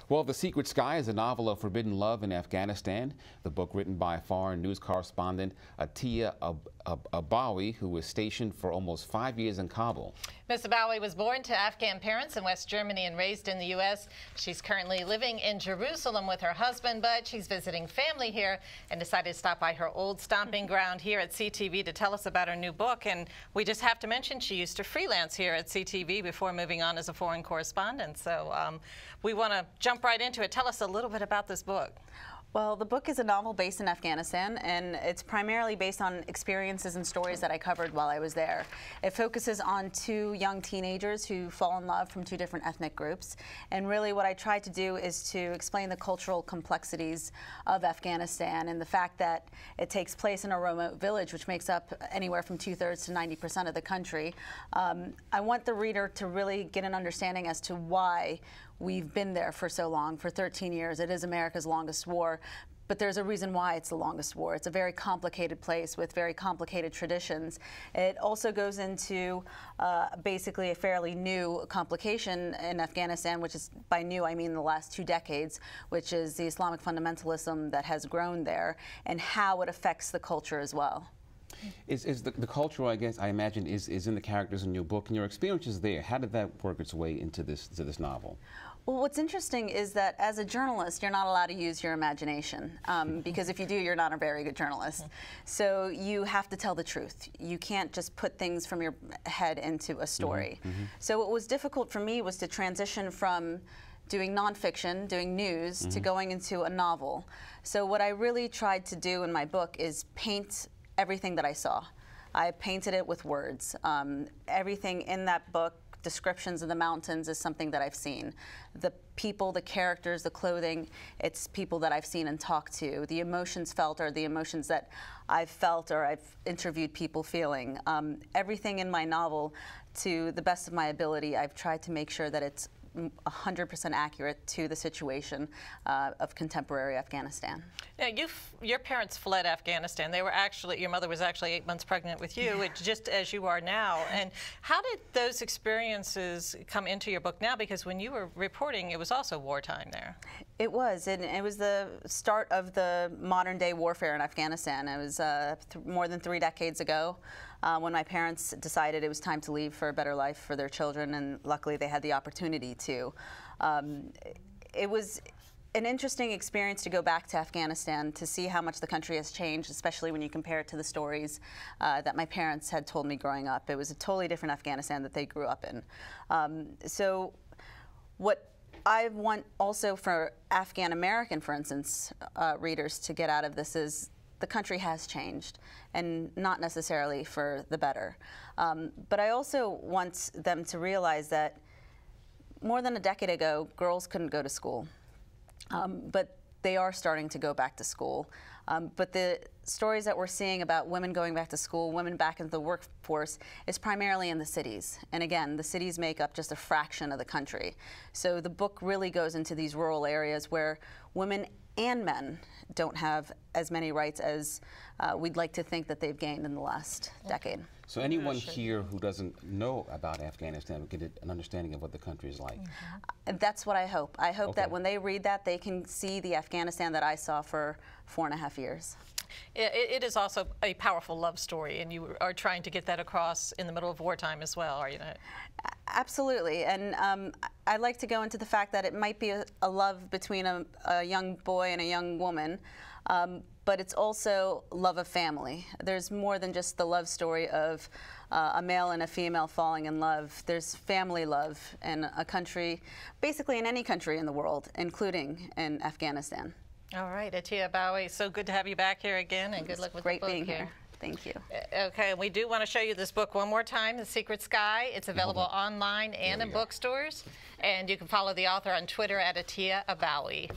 Well, The Secret Sky is a novel of forbidden love in Afghanistan. The book, written by foreign news correspondent Atia Abawi, who was stationed for almost 5 years in Kabul. Ms. Abawi was born to Afghan parents in West Germany and raised in the U.S. She's currently living in Jerusalem with her husband, but she's visiting family here and decided to stop by her old stomping ground here at CTV to tell us about her new book. And we just have to mention she used to freelance here at CTV before moving on as a foreign correspondent. So we want to jump right into it. Tell us a little bit about this book. Well, the book is a novel based in Afghanistan, and it's primarily based on experiences and stories that I covered while I was there. It focuses on two young teenagers who fall in love from two different ethnic groups. And really what I tried to do is to explain the cultural complexities of Afghanistan and the fact that it takes place in a remote village, which makes up anywhere from 2/3 to 90% of the country. I want the reader to really get an understanding as to why we've been there for so long, for 13 years. It is America's longest war, but there's a reason why it's the longest war. It's a very complicated place with very complicated traditions. It also goes into basically a fairly new complication in Afghanistan, which is, by new I mean the last 2 decades, which is the Islamic fundamentalism that has grown there and how it affects the culture as well. Is the culture, I guess, I imagine, is in the characters in your book, and your experiences there. How did that work its way into this novel? Well, what's interesting is that as a journalist, you're not allowed to use your imagination because if you do, you're not a very good journalist. So you have to tell the truth. You can't just put things from your head into a story. So what was difficult for me was to transition from doing nonfiction, doing news, to going into a novel. So what I really tried to do in my book is paint everything that I saw. I painted it with words. Everything in that book, descriptions of the mountains, is something that I've seen. The people, the characters, the clothing, it's people that I've seen and talked to. The emotions felt are the emotions that I've felt or I've interviewed people feeling. Everything in my novel, to the best of my ability, I've tried to make sure that it's 100% accurate to the situation of contemporary Afghanistan. Now, your parents fled Afghanistan. They were actually, your mother was actually 8 months pregnant with you, which, just as you are now. And how did those experiences come into your book now? Because when you were reporting, it was also wartime there. It was, and it was the start of the modern-day warfare in Afghanistan. It was more than 3 decades ago when my parents decided it was time to leave for a better life for their children, and luckily they had the opportunity to. It was an interesting experience to go back to Afghanistan to see how much the country has changed, especially when you compare it to the stories that my parents had told me growing up. It was a totally different Afghanistan that they grew up in. So what I want also for Afghan American, for instance, readers to get out of this is the country has changed, and not necessarily for the better. But I also want them to realize that more than a decade ago, girls couldn't go to school. But they are starting to go back to school. But the stories that we're seeing about women going back to school, women back into the workforce, is primarily in the cities. And again, the cities make up just a fraction of the country. So the book really goes into these rural areas where women and men don't have as many rights as we'd like to think that they've gained in the last decade. So anyone here who doesn't know about Afghanistan will get an understanding of what the country is like. That's what I hope. I hope that when they read that, they can see the Afghanistan that I saw for 4.5 years. It is also a powerful love story, and you are trying to get that across in the middle of wartime as well, are you not? Absolutely, and I'd like to go into the fact that it might be a love between a young boy and a young woman, but it's also love of family. There's more than just the love story of a male and a female falling in love. There's family love in a country, basically in any country in the world, including in Afghanistan. All right, Atia Abawi, so good to have you back here again, and good luck with the book. Great being here. Thank you. Okay, we do want to show you this book one more time, The Secret Sky. It's available online and in bookstores, and you can follow the author on Twitter at Atia Abawi.